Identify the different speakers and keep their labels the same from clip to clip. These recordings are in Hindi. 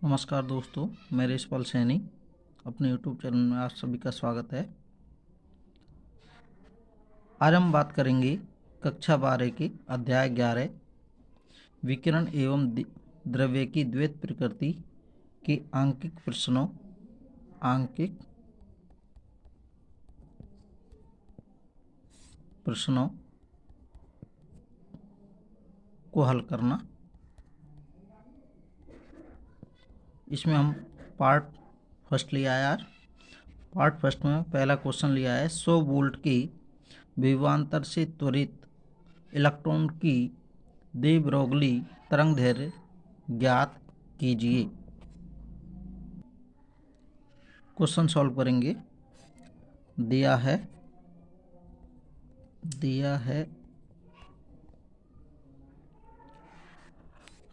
Speaker 1: नमस्कार दोस्तों, मैं रेशपाल सैनी अपने YouTube चैनल में आप सभी का स्वागत है। आज हम बात करेंगे कक्षा 12 के अध्याय 11 विकिरण एवं द्रव्य की द्वैत प्रकृति के आंकिक प्रश्नों को हल करना। इसमें हम पार्ट फर्स्ट लिया है। यार पार्ट फर्स्ट में पहला क्वेश्चन लिया है 100 वोल्ट की विभवांतर से त्वरित इलेक्ट्रॉन की de ब्रोगली तरंगदैर्घ्य ज्ञात कीजिए। क्वेश्चन सॉल्व करेंगे। दिया है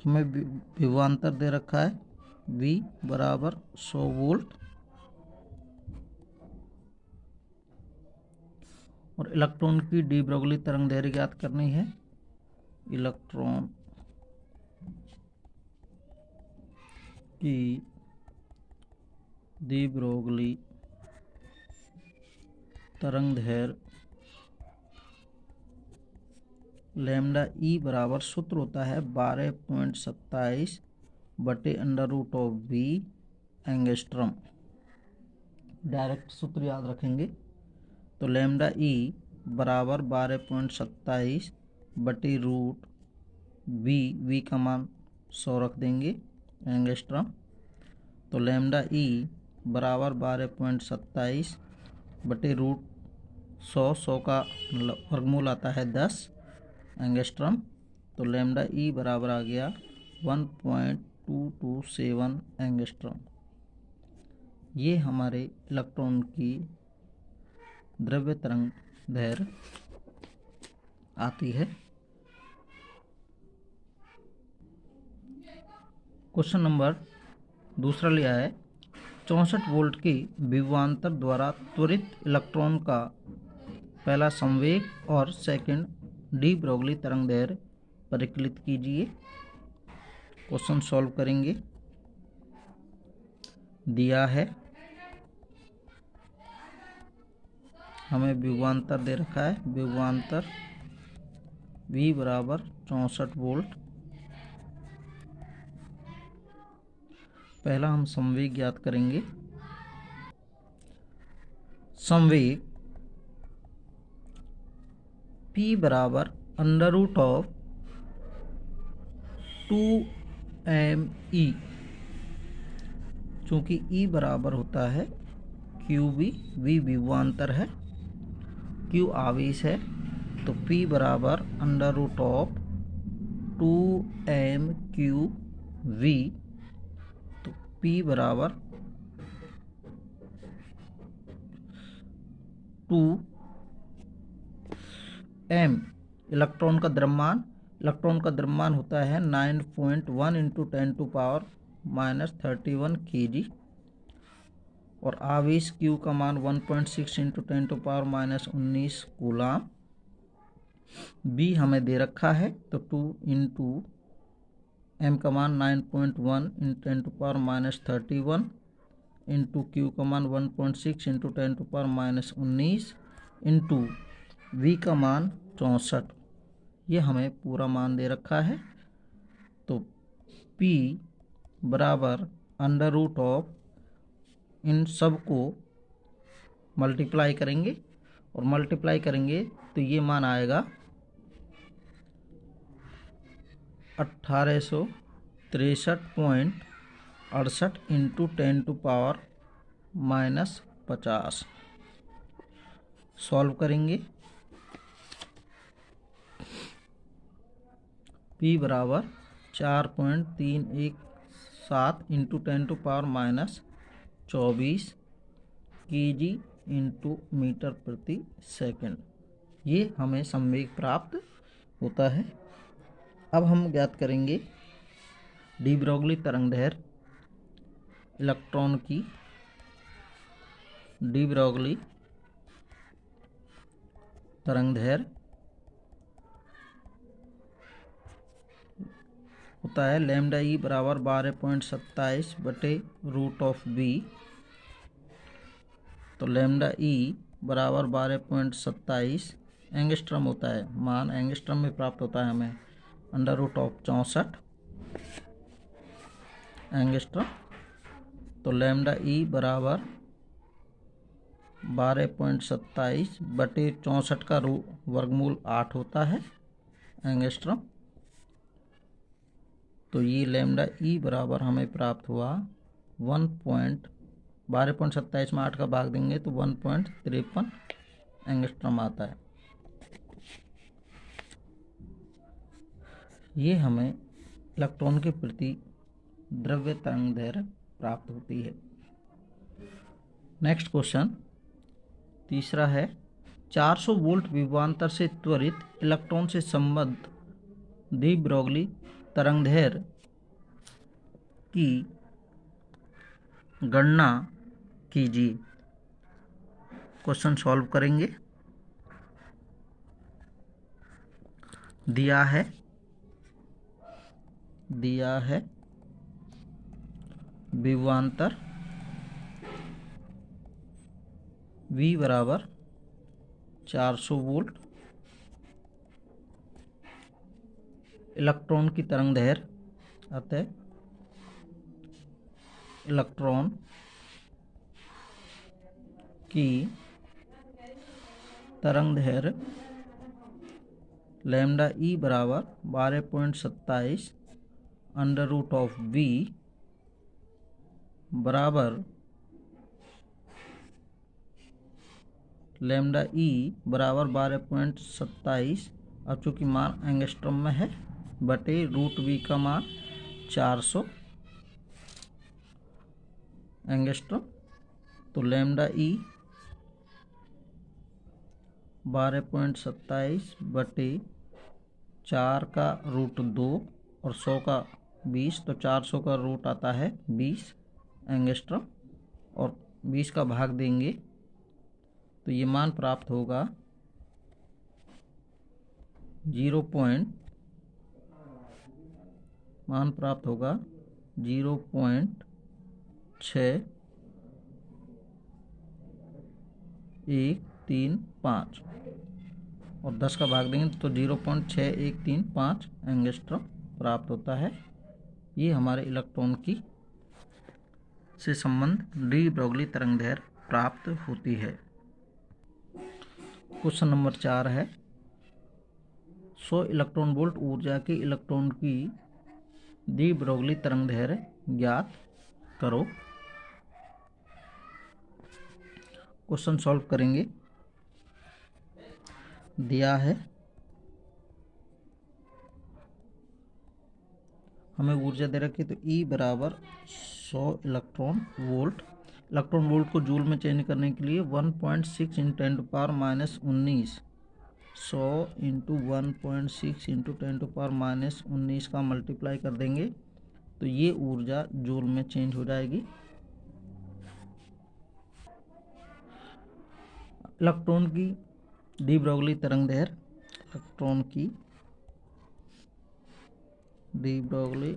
Speaker 1: हमें विभवांतर दे रखा है V बराबर 100 वोल्ट और इलेक्ट्रॉन की डी ब्रोगली तरंगदैर्घ्य ज्ञात करनी है। इलेक्ट्रॉन की डी ब्रोगली तरंगदैर्घ्य लैम्डा ई बराबर सूत्र होता है 12.27 बटे √V एंगस्ट्रम। डायरेक्ट सूत्र याद रखेंगे तो लैम्डा ई बराबर 12.27 बटे √V का मान 100 रख देंगे एंगस्ट्रम। तो लैम्डा ई बराबर 12.27 बटे √100 का वर्गमूल आता है 10 एंगस्ट्रम। तो लैम्डा ई बराबर आ गया 1.227 एंगस्ट्रम। ये हमारे इलेक्ट्रॉन की द्रव्य तरंगदैर्घ्य आती है। क्वेश्चन नंबर दूसरा लिया है 64 वोल्ट की विभवांतर द्वारा त्वरित इलेक्ट्रॉन का पहला संवेग और सेकंड डी ब्रोगली तरंगदैर्घ्य परिकलित कीजिए। क्वेश्चन सॉल्व करेंगे। दिया है हमें विभवांतर दे रखा है, विभवांतर V बराबर 64 वोल्ट। पहला हम संवेग ज्ञात करेंगे। संवेग P बराबर √2mE, चूंकि E बराबर होता है QV, V विभवांतर है, Q आवेश है, तो P बराबर √2mQV। तो P बराबर 2m इलेक्ट्रॉन का द्रव्यमान होता है 9.1 × 10⁻31 kg और आवेश Q का मान 1.6 × 10⁻19 कूलाम। B हमें दे रखा है तो 2 × m का मान 9.1 × 10⁻31 इंटू Q का मान 1.6 × 10⁻19 इंटू V का मान 64। ये हमें पूरा मान दे रखा है। तो P बराबर √ इन सब को मल्टीप्लाई करेंगे और मल्टीप्लाई करेंगे तो ये मान आएगा 1863.68 इंटू 10⁻50। सॉल्व करेंगे। P बराबर 4.317 इंटू 10⁻24 kg इंटू मीटर प्रति सेकंड। ये हमें संवेग प्राप्त होता है। अब हम ज्ञात करेंगे डी ब्रोगली तरंगदैर्घ्य इलेक्ट्रॉन की डी ब्रोगली तरंगदैर्घ्य होता है लैम्डा ई बराबर 12.27 बटे रूट ऑफ बी। तो लैम्डा ई बराबर 12.27 एंगस्ट्रम होता है, मान एंगस्ट्रम में प्राप्त होता है हमें अंडर रूट ऑफ 64 एंगस्ट्रम। तो लैम्डा ई बराबर 12.27 बटे 64 का वर्गमूल 8 होता है एंगस्ट्रम। तो ये लैम्डा ई बराबर हमें प्राप्त हुआ 12.27 में 8 का भाग देंगे तो 1.53 एंगस्ट्रम आता है। ये हमें इलेक्ट्रॉन के प्रति द्रव्य तरंगदैर्घ्य प्राप्त होती है। नेक्स्ट क्वेश्चन तीसरा है 400 वोल्ट विभवांतर से त्वरित इलेक्ट्रॉन से संबद्ध डी ब्रोगली तरंगदैर्घ्य की गणना कीजिए। क्वेश्चन सॉल्व करेंगे। दिया है विभवांतर V बराबर 400 वोल्ट, इलेक्ट्रॉन की तरंगदैर्घ्य अतः इलेक्ट्रॉन की तरंगदैर्घ्य लैम्डा ई बराबर 12.27 अंडर रूट ऑफ बी बराबर लैम्डा ई बराबर 12.27, अब चूँकि मान एंगस्ट्रम में है, बटे रूट बी का मान 400 एंगस्ट्रम। तो लैम्डा ई 12.27 बटे 4 का रूट 2 और 100 का 20, तो 400 का रूट आता है 20 एंगस्ट्रम और 20 का भाग देंगे तो ये मान प्राप्त होगा 0.6135 और 10 का भाग देंगे तो 0.6135 एंगस्ट्रम प्राप्त होता है। ये हमारे इलेक्ट्रॉन की से संबंध डी ब्रोगली तरंगदैर्घ्य प्राप्त होती है। क्वेश्चन नंबर 4 है 100 इलेक्ट्रॉन वोल्ट ऊर्जा के इलेक्ट्रॉन की डी ब्रोगली तरंगदैर्घ्य ज्ञात करो। क्वेश्चन सॉल्व करेंगे। दिया है हमें ऊर्जा दे रखी, तो E बराबर 100 इलेक्ट्रॉन वोल्ट को जूल में चेंज करने के लिए 1.6 × 10⁻⁻19 100 × 1.6 × 10⁻⁻19 का मल्टीप्लाई कर देंगे तो ये ऊर्जा जूल में चेंज हो जाएगी। इलेक्ट्रॉन की डी ब्रोगली तरंगदैर्घ्य, इलेक्ट्रॉन की डी ब्रोगली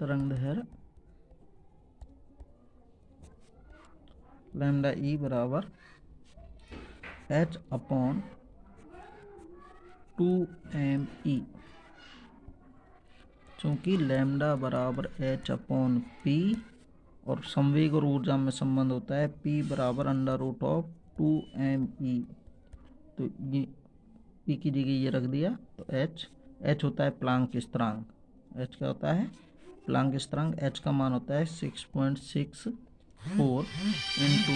Speaker 1: तरंगदैर्घ्य लैम्डा ई बराबर H/2me। चूँकि लैम्डा बराबर H/P और संवेग और ऊर्जा में संबंध होता है P बराबर √2me, तो ये P की जगह ये रख दिया तो H होता है प्लांक स्थिरांक। H क्या होता है? प्लांक स्थिरांक। H का मान होता है 6.64 इंटू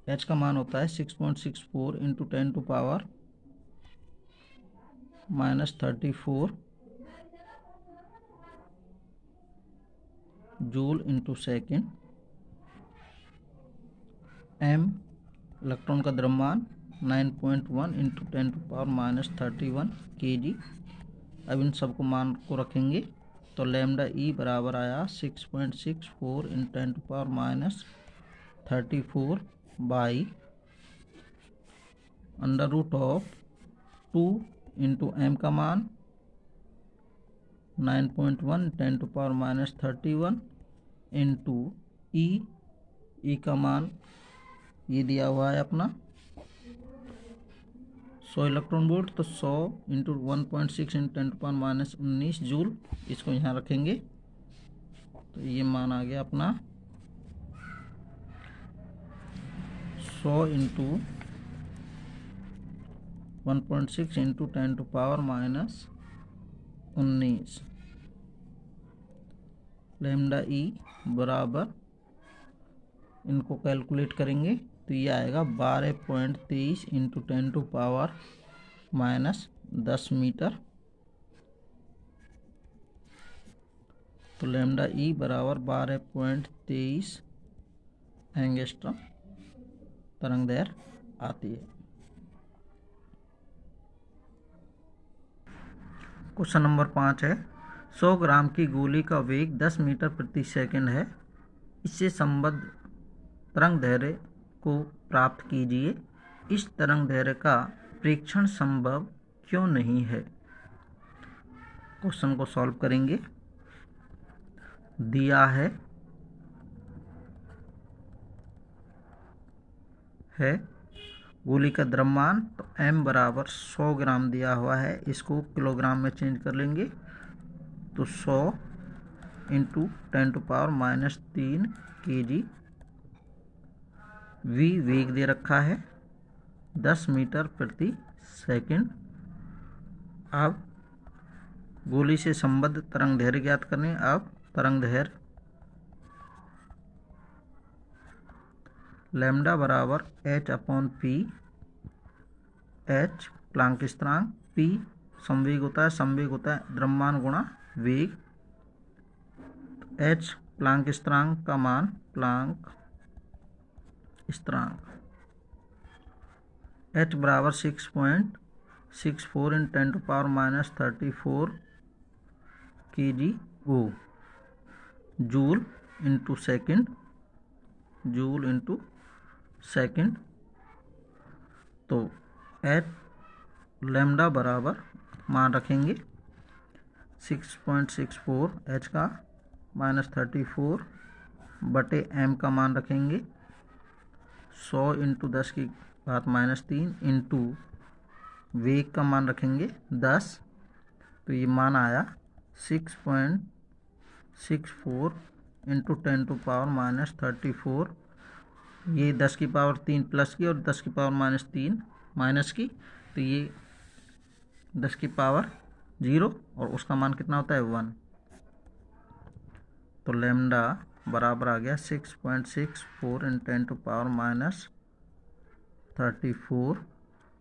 Speaker 1: H का मान होता है 6.64 into 10⁻⁻34 joule into second. M electron का द्रव्यमान 9.1 इंटू 10⁻⁻31 kg। अब इन सबको मान को रखेंगे तो लैम्डा ई बराबर आया 6.64 × 10⁻⁻34 by under root of 2 into m का मान 9.1 10⁻31 इंटू ई का मान ये दिया हुआ है अपना 100 इलेक्ट्रॉन वोल्ट, तो 100 इंटू 1.6 इंटू 10⁻19 जूल, इसको यहाँ रखेंगे तो ये मान आ गया अपना 100 इंटू 1.6 इंटू 10⁻19 लैम्डा ई बराबर, इनको कैलकुलेट करेंगे तो ये आएगा 12.23 इंटू 10⁻10 मीटर। तो लैम्डा ई बराबर 12.23 एंगस्ट्रॉम तरंग दैर्घ्य आती है। क्वेश्चन नंबर 5 है 100 ग्राम की गोली का वेग 10 मीटर प्रति सेकंड है, इससे संबद्ध तरंग दैर्घ्य को प्राप्त कीजिए। इस तरंग दैर्घ्य का प्रेक्षण संभव क्यों नहीं है। क्वेश्चन को सॉल्व करेंगे। दिया है गोली का द्रव्यमान, तो m बराबर 100 ग्राम दिया हुआ है, इसको किलोग्राम में चेंज कर लेंगे तो 100 इंटू 10⁻³ kg। v वेग दे रखा है 10 मीटर प्रति सेकंड। अब गोली से संबद्ध तरंग दैर्घ्य ज्ञात करने। अब तरंग दैर्घ्य लैम्डा बराबर h/p, h प्लांक स्थिरांक, p संवेग होता है द्रव्यमान गुणा वेग, h प्लांक स्थिरांक का मान प्लांक स्थिरांक h बराबर 6.64 × 10⁻34 kg/O जूल इंटू सेकंड। तो h लैम्डा बराबर मान रखेंगे 6.64 h का -34 बटे m का मान रखेंगे 100 इंटू 10⁻³ इंटू वेग का मान रखेंगे 10, तो ये मान आया 6.64 इंटू 10⁻34, ये 10⁻³ प्लस की और 10⁻³ माइनस की, तो ये 10⁻0 और उसका मान कितना होता है 1। तो लैम्डा बराबर आ गया 6.64 × 10⁻34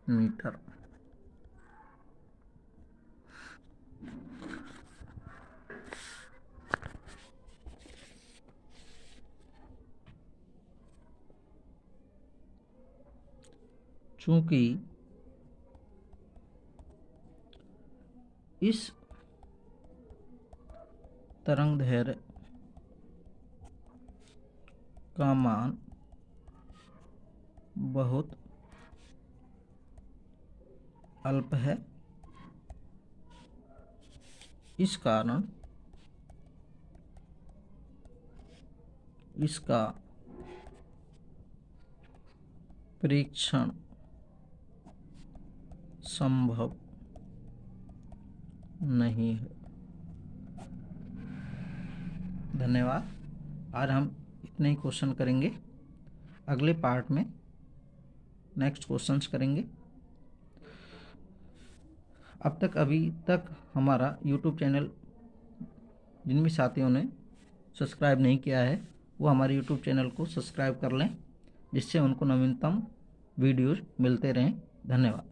Speaker 1: मीटर। चूंकि इस तरंग दैर्घ्य का मान बहुत अल्प है, इस कारण इसका प्रेक्षण संभव नहीं है। धन्यवाद। आज हम इतने ही क्वेश्चन करेंगे, अगले पार्ट में नेक्स्ट क्वेश्चंस करेंगे। अभी तक हमारा यूट्यूब चैनल जिन भी साथियों ने सब्सक्राइब नहीं किया है वो हमारे यूट्यूब चैनल को सब्सक्राइब कर लें, जिससे उनको नवीनतम वीडियोज मिलते रहें। धन्यवाद।